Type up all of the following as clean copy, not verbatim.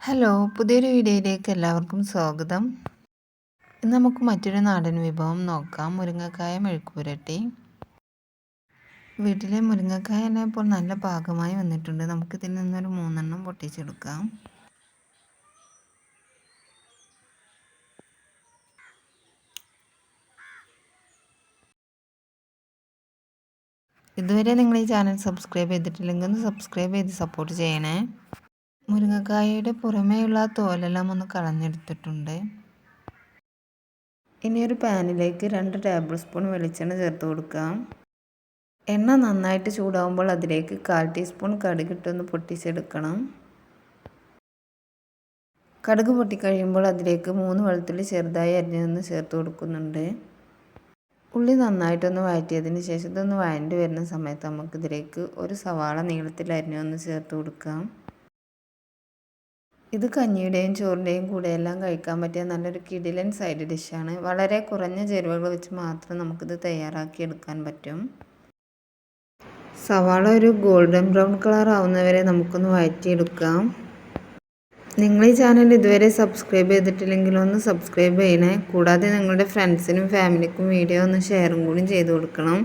Hello, പുതിയൊരു വീഡിയോയിലേക്ക് എല്ലാവർക്കും സ്വാഗതം. ഇന്ന് നമുക്ക് മറ്റൊരു നാടൻ വിഭവം നോക്കാം. മുരിങ്ങക്കായ മെഴുക്കുപുരട്ടി. വീട്ടിലെ മുരിങ്ങക്കായ തന്നെ ഇപ്പോൾ നല്ല പാകമായി വന്നിട്ടുണ്ട്. നമുക്കിതിൽ നിന്നൊരു 3 പൊട്ടിച്ചെടുക്കാം. ഇതുവരെ നിങ്ങൾ ഈ ചാനൽ സബ്സ്ക്രൈബ് ചെയ്തിട്ടില്ലെങ്കിൽ ഒന്ന് സബ്സ്ക്രൈബ് ചെയ്ത് സപ്പോർട്ട് ചെയ്യണേ. മുരിങ്ങക്കായയുടെ പുറമേയുള്ള തോലെല്ലാം ഒന്ന് കളഞ്ഞെടുത്തിട്ടുണ്ട്. ഇനി ഒരു പാനിലേക്ക് 2 ടേബിൾ സ്പൂൺ വെളിച്ചെണ്ണ ചേർത്ത് കൊടുക്കാം. എണ്ണ നന്നായിട്ട് ചൂടാവുമ്പോൾ അതിലേക്ക് 1/4 ടീസ്പൂൺ കടുകിട്ടൊന്ന് പൊട്ടിച്ചെടുക്കണം. കടുക് പൊട്ടിക്കഴിയുമ്പോൾ അതിലേക്ക് 3 വെളുത്തുള്ളി ചെറുതായി അരിഞ്ഞതൊന്ന് ചേർത്ത് കൊടുക്കുന്നുണ്ട്. ഉള്ളി നന്നായിട്ടൊന്ന് വഴറ്റിയതിന് ശേഷം ഇതൊന്ന് വഴണ്ടി വരുന്ന സമയത്ത് നമുക്കിതിലേക്ക് ഒരു സവാള നീളത്തിൽ അരിഞ്ഞൊന്ന് ചേർത്ത് കൊടുക്കാം. ഇത് കഞ്ഞിയുടെയും ചോറിൻ്റെയും കൂടെ എല്ലാം കഴിക്കാൻ പറ്റിയ നല്ലൊരു കിടിലൻ സൈഡ് ഡിഷാണ്. വളരെ കുറഞ്ഞ ചേരുവകൾ വെച്ച് മാത്രം നമുക്കിത് തയ്യാറാക്കി എടുക്കാൻ പറ്റും. സവാള ഒരു ഗോൾഡൻ ബ്രൗൺ കളർ ആവുന്നവരെ നമുക്കൊന്ന് വഴറ്റിയെടുക്കാം. നിങ്ങൾ ഈ ചാനൽ ഇതുവരെ സബ്സ്ക്രൈബ് ചെയ്തിട്ടില്ലെങ്കിൽ ഒന്ന് സബ്സ്ക്രൈബ് ചെയ്യണേ. കൂടാതെ നിങ്ങളുടെ ഫ്രണ്ട്സിനും ഫാമിലിക്കും വീഡിയോ ഒന്ന് ഷെയറും കൂടി ചെയ്ത് കൊടുക്കണം.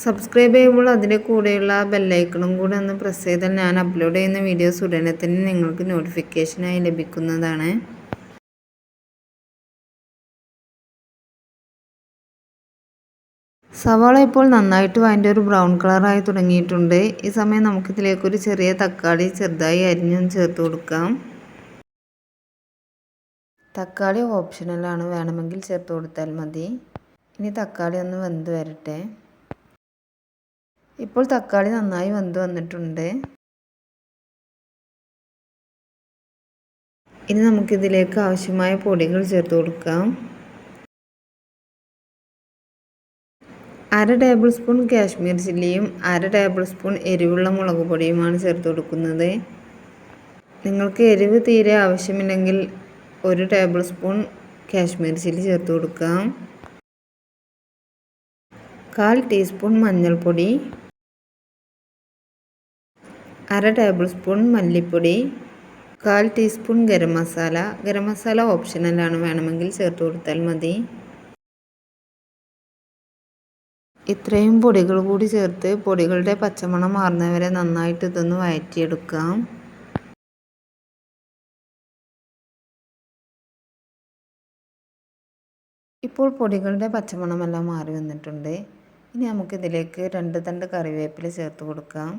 സബ്സ്ക്രൈബ് ചെയ്യുമ്പോൾ അതിൻ്റെ കൂടെയുള്ള ബെല്ലൈക്കണും കൂടെ ഒന്ന് പ്രസ് ചെയ്താൽ ഞാൻ അപ്ലോഡ് ചെയ്യുന്ന വീഡിയോസ് ഉടനെ തന്നെ നിങ്ങൾക്ക് നോട്ടിഫിക്കേഷനായി ലഭിക്കുന്നതാണ്. സവാള ഇപ്പോൾ നന്നായിട്ട് അതിൻ്റെ ഒരു ബ്രൗൺ കളറായി തുടങ്ങിയിട്ടുണ്ട്. ഈ സമയം നമുക്കിതിലേക്കൊരു ചെറിയ തക്കാളി ചെറുതായി അരിഞ്ഞൊന്ന് ചേർത്ത് കൊടുക്കാം. തക്കാളി ഓപ്ഷണലാണ്, വേണമെങ്കിൽ ചേർത്ത് കൊടുത്താൽ മതി. ഇനി തക്കാളി ഒന്ന് വെന്ത് വരട്ടെ. ഇപ്പോൾ തക്കാളി നന്നായി വെന്ത് വന്നിട്ടുണ്ട്. ഇനി നമുക്കിതിലേക്ക് ആവശ്യമായ പൊടികൾ ചേർത്ത് കൊടുക്കാം. 1/2 ടേബിൾ സ്പൂൺ കാശ്മീർ ചില്ലിയും 1/2 ടേബിൾ സ്പൂൺ എരിവുള്ള മുളക് പൊടിയുമാണ് ചേർത്ത് കൊടുക്കുന്നത്. നിങ്ങൾക്ക് എരിവ് തീരെ ആവശ്യമില്ലെങ്കിൽ 1 ടേബിൾ സ്പൂൺ കാശ്മീർ ചില്ലി ചേർത്ത് കൊടുക്കാം. 1/4 ടീസ്പൂൺ മഞ്ഞൾപ്പൊടി, 1/2 ടേബിൾ സ്പൂൺ മല്ലിപ്പൊടി, 1/4 ടീസ്പൂൺ ഗരം മസാല. ഗരം മസാല ഓപ്ഷണലാണ്, വേണമെങ്കിൽ ചേർത്ത് കൊടുത്താൽ മതി. ഇത്രയും പൊടികൾ കൂടി ചേർത്ത് പൊടികളുടെ പച്ചമണം മാറുന്നവരെ നന്നായിട്ട് ഇതൊന്ന് വഴറ്റിയെടുക്കാം. ഇപ്പോൾ പൊടികളുടെ പച്ചമണമെല്ലാം മാറി വന്നിട്ടുണ്ട്. ഇനി നമുക്കിതിലേക്ക് 2 തണ്ട് കറിവേപ്പില ചേർത്ത് കൊടുക്കാം.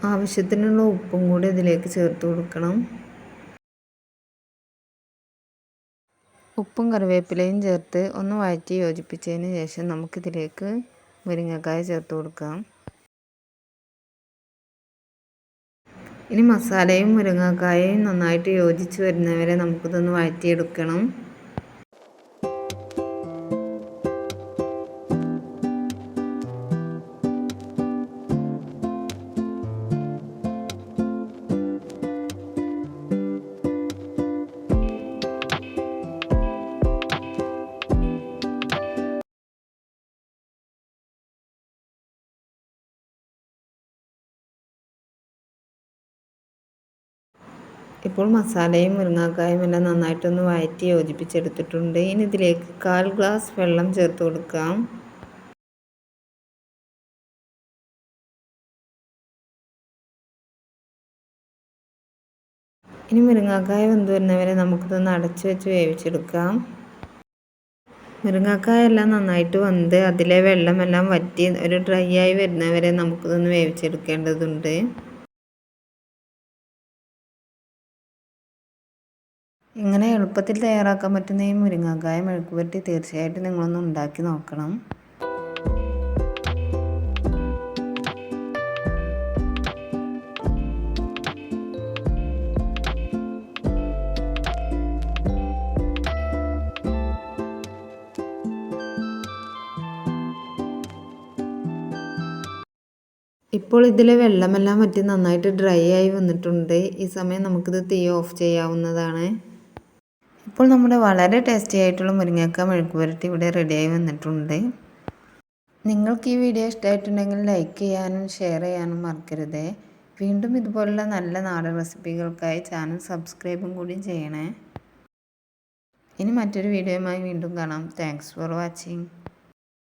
ആവശ്യത്തിനുള്ള ഉപ്പും കൂടി ഇതിലേക്ക് ചേർത്ത് കൊടുക്കണം. ഉപ്പും കറിവേപ്പിലയും ചേർത്ത് ഒന്ന് വഴറ്റി യോജിപ്പിച്ചതിന് ശേഷം നമുക്കിതിലേക്ക് മുരിങ്ങക്കായ ചേർത്ത് കൊടുക്കാം. ഇനി മസാലയും മുരിങ്ങക്കായയും നന്നായിട്ട് യോജിച്ച് വരുന്നവരെ നമുക്കിതൊന്ന് വഴറ്റിയെടുക്കണം. ഇപ്പോൾ മസാലയും മുരിങ്ങക്കായും എല്ലാം നന്നായിട്ടൊന്ന് വഴറ്റി യോജിപ്പിച്ചെടുത്തിട്ടുണ്ട്. ഇനി ഇതിലേക്ക് 1/4 ഗ്ലാസ് വെള്ളം ചേർത്ത് കൊടുക്കാം. ഇനി മുരിങ്ങക്കായ വെന്ത് വരുന്നവരെ നമുക്കിതൊന്ന് അടച്ചു വെച്ച് വേവിച്ചെടുക്കാം. മുരിങ്ങക്കായ എല്ലാം നന്നായിട്ട് വെന്ത് അതിലെ വെള്ളമെല്ലാം വറ്റി ഒരു ഡ്രൈ ആയി വരുന്നവരെ നമുക്കിതൊന്ന് വേവിച്ചെടുക്കേണ്ടതുണ്ട്. ഇങ്ങനെ എളുപ്പത്തിൽ തയ്യാറാക്കാൻ പറ്റുന്ന ഈ മുരിങ്ങക്കായ മെഴുക്കുപുരട്ടി തീർച്ചയായിട്ടും നിങ്ങളൊന്ന് ഉണ്ടാക്കി നോക്കണം. ഇപ്പോൾ ഇതിലെ വെള്ളമെല്ലാം വറ്റി നന്നായിട്ട് ഡ്രൈ ആയി വന്നിട്ടുണ്ട്. ഈ സമയം നമുക്കിത് തീ ഓഫ് ചെയ്യാവുന്നതാണ്. ഇപ്പോൾ നമ്മുടെ വളരെ ടേസ്റ്റി ആയിട്ടുള്ള മുരിങ്ങക്ക മെഴുക്കുപുരട്ടി ഇവിടെ റെഡിയായി വന്നിട്ടുണ്ട്. നിങ്ങൾക്ക് ഈ വീഡിയോ ഇഷ്ടമായിട്ടുണ്ടെങ്കിൽ ലൈക്ക് ചെയ്യാനും ഷെയർ ചെയ്യാനും മറക്കരുതേ. വീണ്ടും ഇതുപോലുള്ള നല്ല നാടൻ റെസിപ്പികൾക്കായി ചാനൽ സബ്സ്ക്രൈബും കൂടി ചെയ്യണേ. ഇനി മറ്റൊരു വീഡിയോയുമായി വീണ്ടും കാണാം. Thanks for watching.